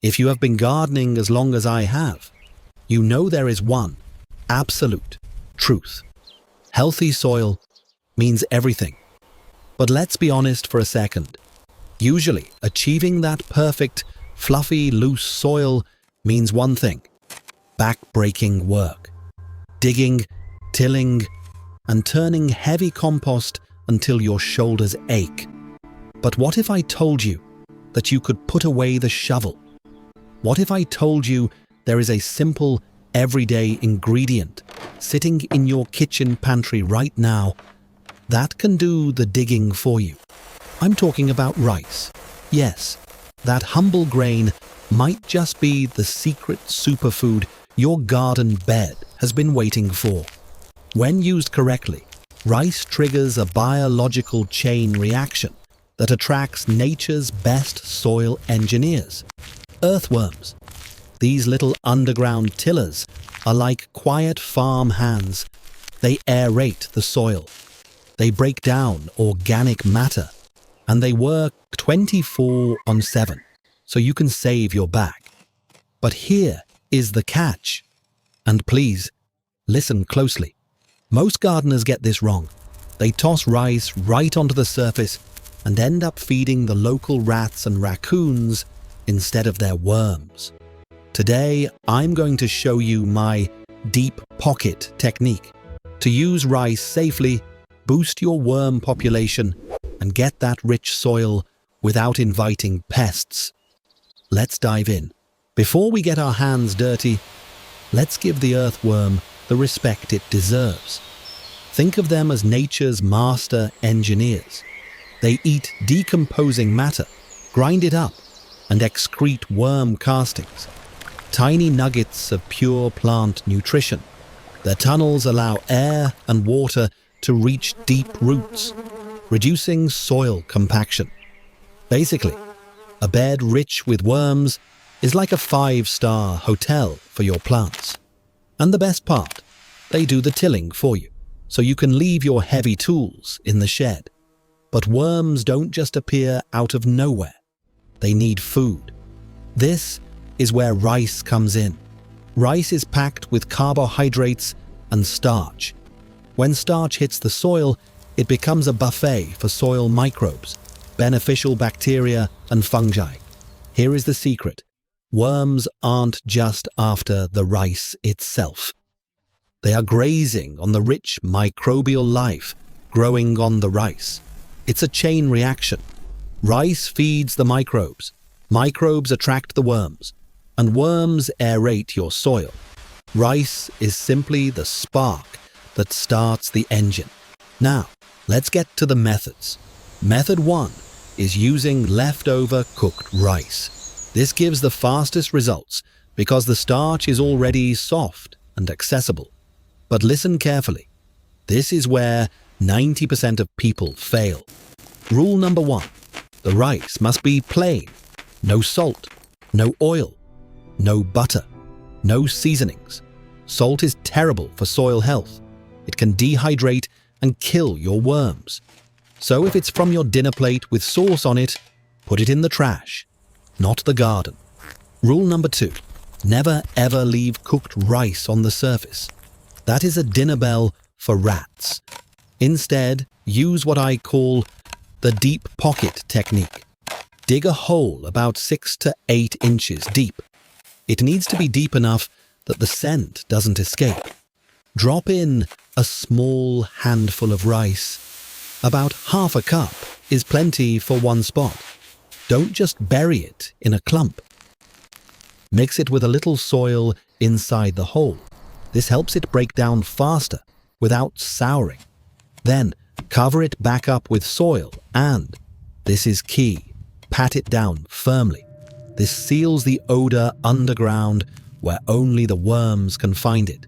If you have been gardening as long as I have, you know there is one absolute truth. Healthy soil means everything. But let's be honest for a second. Usually, achieving that perfect, fluffy, loose soil means one thing: back-breaking work. Digging, tilling, and turning heavy compost until your shoulders ache. But what if I told you that you could put away the shovel? What if I told you there is a simple, everyday ingredient sitting in your kitchen pantry right now that can do the digging for you? I'm talking about rice. Yes, that humble grain might just be the secret superfood your garden bed has been waiting for. When used correctly, rice triggers a biological chain reaction that attracts nature's best soil engineers, earthworms. These little underground tillers are like quiet farm hands. They aerate the soil. They break down organic matter. And they work 24/7, so you can save your back. But here is the catch. And please, listen closely. Most gardeners get this wrong. They toss rice right onto the surface and end up feeding the local rats and raccoons instead of their worms. Today, I'm going to show you my deep pocket technique to use rice safely, boost your worm population, and get that rich soil without inviting pests. Let's dive in. Before we get our hands dirty, let's give the earthworm the respect it deserves. Think of them as nature's master engineers. They eat decomposing matter, grind it up, and excrete worm castings, tiny nuggets of pure plant nutrition. Their tunnels allow air and water to reach deep roots, reducing soil compaction. Basically, a bed rich with worms is like a 5-star hotel for your plants. And the best part, they do the tilling for you, so you can leave your heavy tools in the shed. But worms don't just appear out of nowhere. They need food. This is where rice comes in. Rice is packed with carbohydrates and starch. When starch hits the soil, it becomes a buffet for soil microbes, beneficial bacteria, and fungi. Here is the secret. Worms aren't just after the rice itself. They are grazing on the rich microbial life growing on the rice. It's a chain reaction. Rice feeds the microbes. Microbes attract the worms, and worms aerate your soil. Rice is simply the spark that starts the engine. Now, let's get to the methods. Method 1 is using leftover cooked rice. This gives the fastest results because the starch is already soft and accessible. But listen carefully. This is where 90% of people fail. Rule number 1. The rice must be plain. No salt, no oil, no butter, no seasonings. Salt is terrible for soil health. It can dehydrate and kill your worms. So if it's from your dinner plate with sauce on it, put it in the trash, not the garden. Rule number 2. Never ever leave cooked rice on the surface. That is a dinner bell for rats. Instead, use what I call the deep pocket technique. Dig a hole about 6 to 8 inches deep. It needs to be deep enough that the scent doesn't escape. Drop in a small handful of rice. About half a cup is plenty for one spot. Don't just bury it in a clump. Mix it with a little soil inside the hole. This helps it break down faster without souring. Then cover it back up with soil and, this is key, pat it down firmly. This seals the odor underground where only the worms can find it.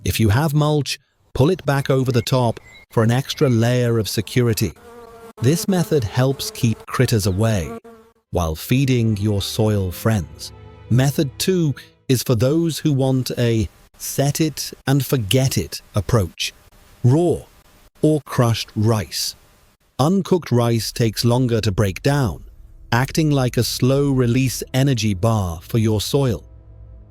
If you have mulch, pull it back over the top for an extra layer of security. This method helps keep critters away while feeding your soil friends. Method 2 is for those who want a set it and forget it approach. Raw or crushed rice. Uncooked rice takes longer to break down, acting like a slow-release energy bar for your soil.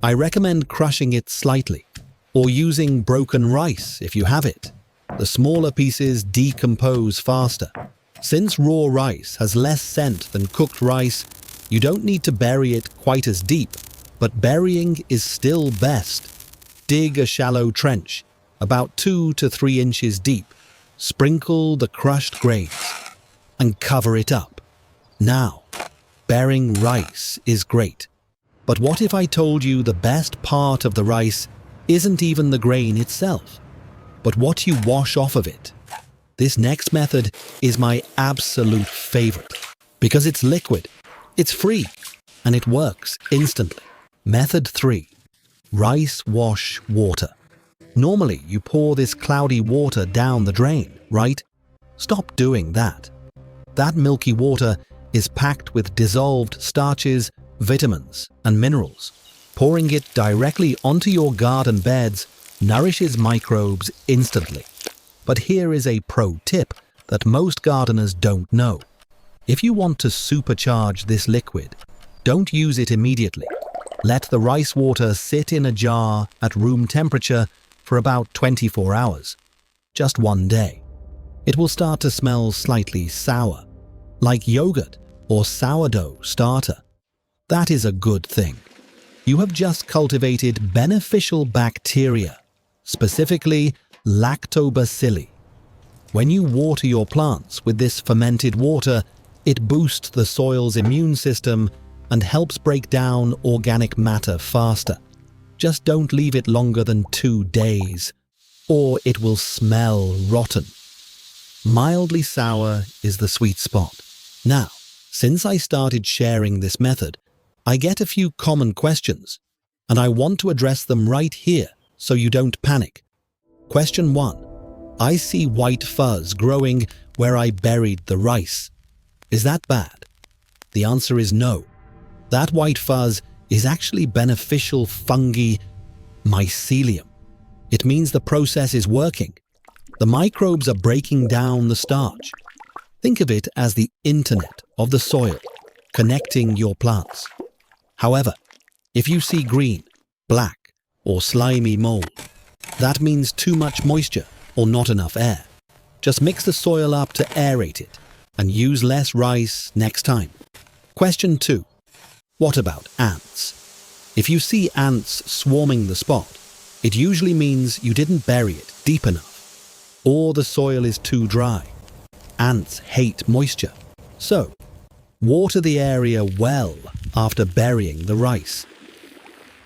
I recommend crushing it slightly, or using broken rice if you have it. The smaller pieces decompose faster. Since raw rice has less scent than cooked rice, you don't need to bury it quite as deep, but burying is still best. Dig a shallow trench, about 2 to 3 inches deep. Sprinkle the crushed grains and cover it up. Now, burying rice is great. But what if I told you the best part of the rice isn't even the grain itself, but what you wash off of it? This next method is my absolute favorite because it's liquid, it's free, and it works instantly. Method 3. Rice wash water. Normally, you pour this cloudy water down the drain, right? Stop doing that. That milky water is packed with dissolved starches, vitamins, and minerals. Pouring it directly onto your garden beds nourishes microbes instantly. But here is a pro tip that most gardeners don't know. If you want to supercharge this liquid, don't use it immediately. Let the rice water sit in a jar at room temperature for about 24 hours, just one day. It will start to smell slightly sour, like yogurt or sourdough starter. That is a good thing. You have just cultivated beneficial bacteria, specifically lactobacilli. When you water your plants with this fermented water, it boosts the soil's immune system and helps break down organic matter faster. Just don't leave it longer than 2 days, or it will smell rotten. Mildly sour is the sweet spot. Now, since I started sharing this method, I get a few common questions, and I want to address them right here so you don't panic. Question 1. I see white fuzz growing where I buried the rice. Is that bad? The answer is no. That white fuzz is actually beneficial fungi mycelium. It means the process is working. The microbes are breaking down the starch. Think of it as the internet of the soil, connecting your plants. However, if you see green, black, or slimy mold, that means too much moisture or not enough air. Just mix the soil up to aerate it and use less rice next time. Question 2. What about ants? If you see ants swarming the spot, it usually means you didn't bury it deep enough, or the soil is too dry. Ants hate moisture, so water the area well after burying the rice.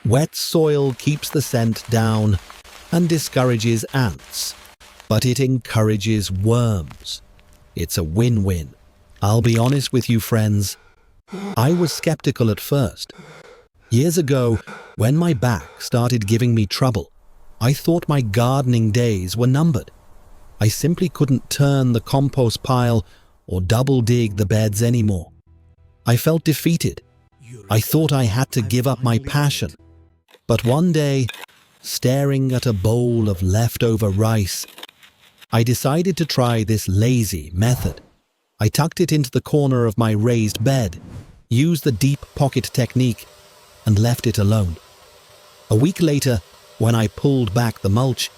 Wet soil keeps the scent down and discourages ants, but it encourages worms. It's a win-win. I'll be honest with you, friends. I was skeptical at first. Years ago, when my back started giving me trouble, I thought my gardening days were numbered. I simply couldn't turn the compost pile or double dig the beds anymore. I felt defeated. I thought I had to give up my passion. But one day, staring at a bowl of leftover rice, I decided to try this lazy method. I tucked it into the corner of my raised bed, used the deep pocket technique, and left it alone. A week later, when I pulled back the mulch,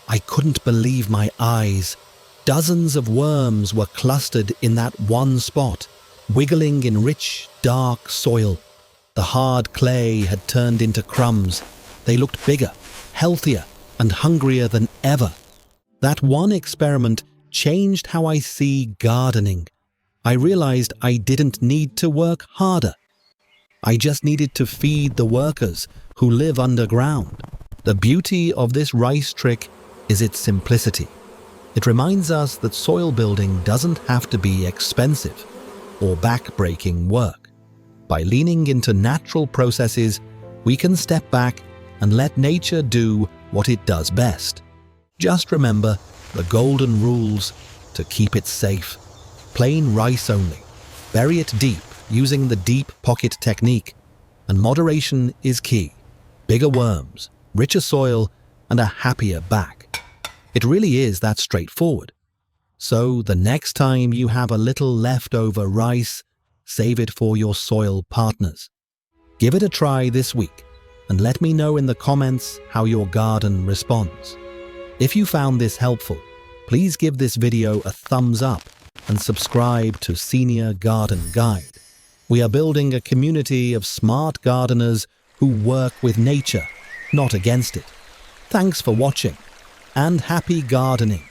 I couldn't believe my eyes. Dozens of worms were clustered in that one spot, wiggling in rich, dark soil. The hard clay had turned into crumbs. They looked bigger, healthier, and hungrier than ever. That one experiment changed how I see gardening. I realized I didn't need to work harder. I just needed to feed the workers who live underground. The beauty of this rice trick is its simplicity. It reminds us that soil building doesn't have to be expensive or back-breaking work. By leaning into natural processes, we can step back and let nature do what it does best. Just remember the golden rules to keep it safe. Plain rice only. Bury it deep using the deep pocket technique. And moderation is key. Bigger worms, richer soil, and a happier back. It really is that straightforward. So the next time you have a little leftover rice, Save it for your soil partners. Give it a try this week and let me know in the comments how your garden responds. If you found this helpful, please give this video a thumbs up and subscribe to Senior Garden Guide. We are building a community of smart gardeners who work with nature, not against it. Thanks for watching, and happy gardening!